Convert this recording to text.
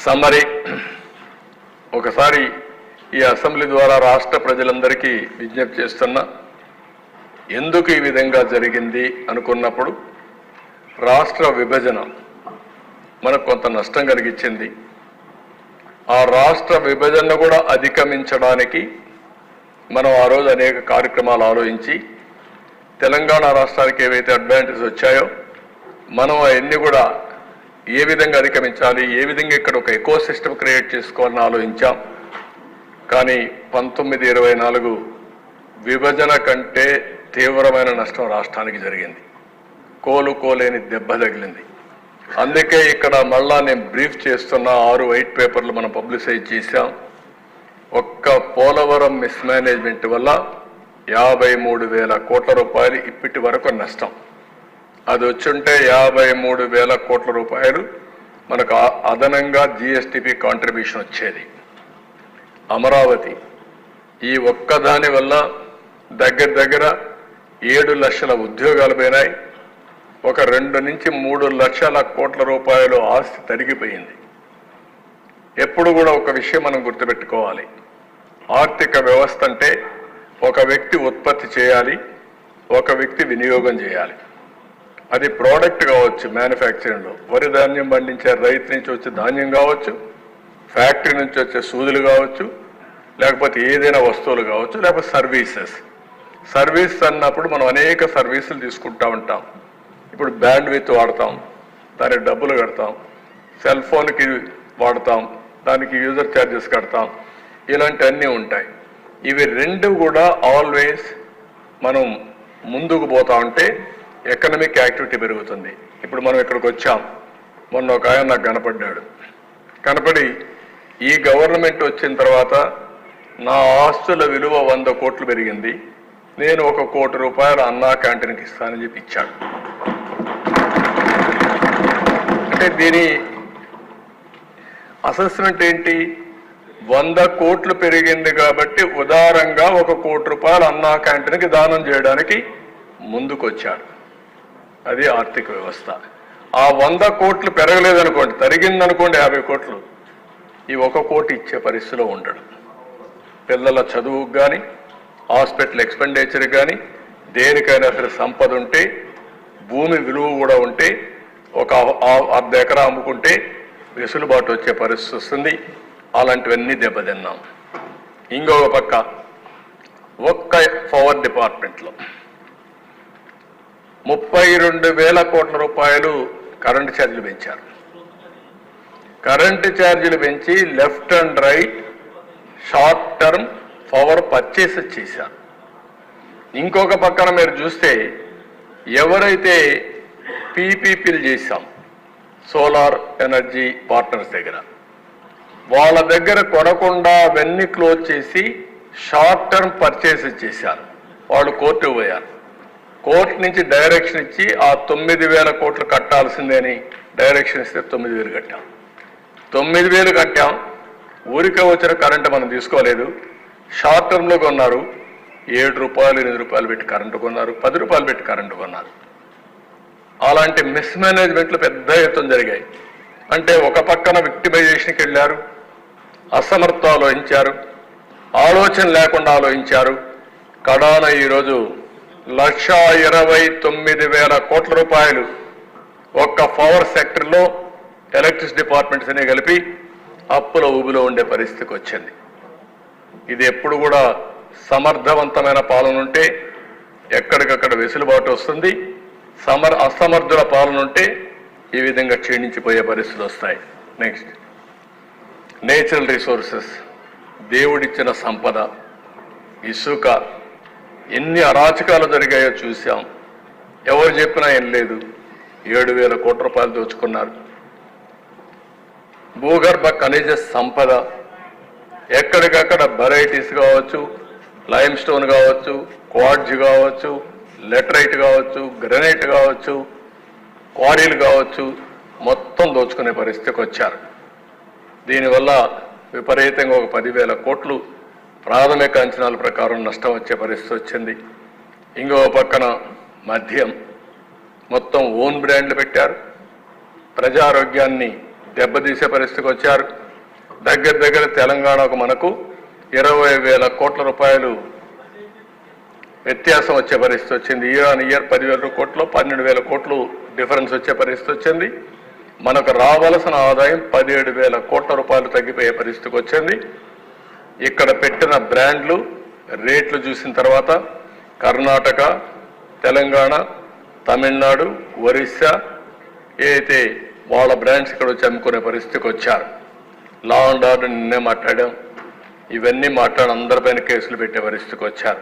Summary ఒకసారి ఈ assembly ద్వారా రాష్ట్ర ప్రజలందరికీ విజ్ఞప్తి చేస్తున్నా, ఎందుకు ఈ విధంగా జరిగింది అనుకున్నప్పుడు రాష్ట్ర విభజన మనకు కొంత నష్టం కలిగించింది. ఆ రాష్ట్ర విభజన కూడా అధిగమించడానికి మనం ఆ రోజు అనేక కార్యక్రమాలు ఆలోచించి తెలంగాణ రాష్ట్రానికి ఏవైతే అడ్వాంటేజ్ వచ్చాయో మనం అవన్నీ కూడా ఏ విధంగా అధిగమించాలి, ఏ విధంగా ఇక్కడ ఒక ఎకో సిస్టమ్ క్రియేట్ చేసుకోవాలని ఆలోచించాం. కానీ 1924 విభజన కంటే తీవ్రమైన నష్టం రాష్ట్రానికి జరిగింది. కోలుకోలేని దెబ్బ తగిలింది. అందుకే ఇక్కడ మళ్ళా నేను బ్రీఫ్ చేస్తున్న 6 వైట్ పేపర్లు మనం పబ్లిసైజ్ చేశాం. ఒక్క పోలవరం మిస్మేనేజ్మెంట్ వల్ల 53,000 కోట్ల రూపాయలు ఇప్పటి వరకు నష్టం. అది వచ్చుంటే 53,000 కోట్ల రూపాయలు మనకు అదనంగా జిఎస్టిపి కాంట్రిబ్యూషన్ వచ్చేది. అమరావతి ఈ ఒక్కదాని వల్ల దగ్గర 7 లక్షల ఉద్యోగాలు పోయినాయి. ఒక 2 నుంచి 3 లక్షల కోట్ల రూపాయలు ఆస్తి తరిగిపోయింది. ఎప్పుడు కూడా ఒక విషయం మనం గుర్తుపెట్టుకోవాలి, ఆర్థిక వ్యవస్థ అంటే ఒక వ్యక్తి ఉత్పత్తి చేయాలి, ఒక వ్యక్తి వినియోగం చేయాలి. అది ప్రోడక్ట్ కావచ్చు, మ్యానుఫ్యాక్చరింగ్లో వరి ధాన్యం పండించే రైతు నుంచి వచ్చే ధాన్యం కావచ్చు, ఫ్యాక్టరీ నుంచి వచ్చే సూదులు కావచ్చు, లేకపోతే ఏదైనా వస్తువులు కావచ్చు, లేకపోతే సర్వీస్ అన్నప్పుడు మనం అనేక సర్వీసులు తీసుకుంటూ ఉంటాం. ఇప్పుడు బ్యాండ్ విత్ వాడతాం, దానికి డబ్బులు కడతాం, సెల్ ఫోన్కి వాడతాం, దానికి యూజర్ ఛార్జెస్ కడతాం, ఇలాంటివన్నీ ఉంటాయి. ఇవి రెండు కూడా ఆల్వేస్ మనం ముందుకు పోతా ఉంటే ఎకనామిక్ యాక్టివిటీ పెరుగుతుంది. ఇప్పుడు మనం ఇక్కడికి వచ్చాం, మొన్న ఒక ఆయన నాకు కనపడి ఈ గవర్నమెంట్ వచ్చిన తర్వాత నా ఆస్తుల విలువ 100 కోట్లు పెరిగింది, నేను 1 కోటి రూపాయలు అన్నా క్యాంటీన్కి ఇస్తానని చెప్పి ఇచ్చాడు. అంటే దీని అసెస్మెంట్ ఏంటి? 100 కోట్లు పెరిగింది కాబట్టి ఉదారంగా 1 కోటి రూపాయలు అన్నా క్యాంటీన్కి దానం చేయడానికి ముందుకొచ్చాడు. అది ఆర్థిక వ్యవస్థ. ఆ 100 కోట్లు పెరగలేదనుకోండి, తరిగిందనుకోండి 50 కోట్లు, ఈ 1 కోటి ఇచ్చే పరిస్థితిలో ఉండడు. పిల్లల చదువుకు కానీ, హాస్పిటల్ ఎక్స్పెండిచర్ కానీ, దేనికైనా సరే సంపద ఉంటే, భూమి విలువ కూడా ఉంటే, ఒక 1/2 ఎకరా అమ్ముకుంటే వెసులుబాటు వచ్చే పరిస్థితి వస్తుంది. అలాంటివన్నీ దెబ్బతిన్నాం. ఇంకొక పక్క ఒక్క పవర్ డిపార్ట్మెంట్లో 32,000 కోట్ల రూపాయలు కరెంటు ఛార్జీలు పెంచారు. కరెంటు ఛార్జీలు పెంచి left and right short term power purchases చేశారు. ఇంకొక పక్కన మీరు చూస్తే ఎవరైతే పీపీపీలు చేశాం సోలార్ ఎనర్జీ పార్ట్నర్స్ దగ్గర, వాళ్ళ దగ్గర కొనకుండా అవన్నీ క్లోజ్ చేసి షార్ట్ టర్మ్ పర్చేసెస్ చేశారు. వాళ్ళు కోర్టుకు పోయారు. కోర్టు నుంచి డైరెక్షన్ ఇచ్చి ఆ 9,000 కోట్లు కట్టాల్సిందే అని డైరెక్షన్ ఇస్తే 9,000 కట్టాం. 9,000 కట్టాం. ఊరికే వచ్చిన కరెంటు మనం తీసుకోలేదు. షార్ట్ టర్మ్లో కొన్నారు. 7 రూపాయలు 8 రూపాయలు పెట్టి కరెంటు కొన్నారు, 10 రూపాయలు పెట్టి కరెంటు కొన్నారు. అలాంటి మిస్మేనేజ్మెంట్లు పెద్ద ఎత్తున జరిగాయి. అంటే ఒక పక్కన విక్టిమైజేషన్కి వెళ్ళారు, అసమర్థ ఆలోచించారు, ఆలోచన లేకుండా ఆలోచించారు. కడాన ఈరోజు 1,29,000 కోట్ల రూపాయలు ఒక్క పవర్ సెక్టర్లో ఎలక్ట్రిసిటీ డిపార్ట్మెంట్స్ అనే కలిపి అప్పుల ఊబిలో ఉండే పరిస్థితికి వచ్చింది. ఇది ఎప్పుడు కూడా సమర్థవంతమైన పాలన ఉంటే ఎక్కడికక్కడ వెసులుబాటు వస్తుంది. అసమర్థుల పాలన ఉంటే ఈ విధంగా క్షీణించిపోయే పరిస్థితులు వస్తాయి. నెక్స్ట్, నేచురల్ రిసోర్సెస్, దేవుడిచ్చిన సంపద, ఇసుక, ఎన్ని అరాచకాలు జరిగాయో చూసాం. ఎవరు చెప్పినా ఏం లేదు. 7,000 కోట్ల రూపాయలు దోచుకున్నారు. భూగర్భ ఖనిజ సంపద ఎక్కడికక్కడ వెరైటీస్ కావచ్చు, లైమ్ స్టోన్ కావచ్చు, క్వార్ట్జ్ కావచ్చు, లెటరైట్ కావచ్చు, గ్రనైట్ కావచ్చు, క్వారీలు కావచ్చు, మొత్తం దోచుకునే పరిస్థితికి వచ్చారు. దీనివల్ల విపరీతంగా ఒక 10,000 కోట్లు ప్రాథమిక అంచనాల ప్రకారం నష్టం వచ్చే పరిస్థితి వచ్చింది. ఇంకో పక్కన మద్యం మొత్తం ఓన్ బ్రాండ్లు పెట్టారు. ప్రజారోగ్యాన్ని దెబ్బతీసే పరిస్థితికి వచ్చారు. దగ్గర తెలంగాణకు మనకు 20,000 కోట్ల రూపాయలు వ్యత్యాసం వచ్చే పరిస్థితి వచ్చింది. ఇయర్ ఆన్ ఇయర్ 10,000 కోట్లు 12,000 కోట్లు డిఫరెన్స్ వచ్చే పరిస్థితి వచ్చింది. మనకు రావాల్సిన ఆదాయం 17,000 కోట్ల రూపాయలు తగ్గిపోయే పరిస్థితికి వచ్చింది. ఇక్కడ పెట్టిన బ్రాండ్లు రేట్లు చూసిన తర్వాత కర్ణాటక, తెలంగాణ, తమిళనాడు, ఒరిస్సా ఏదైతే వాళ్ళ బ్రాండ్స్ ఇక్కడ వచ్చి అమ్ముకునే పరిస్థితికి వచ్చారు. లా అండ్ ఆర్డర్ నిన్నే మాట్లాడాం. ఇవన్నీ మాట్లాడి అందరిపైన కేసులు పెట్టే పరిస్థితికి వచ్చారు.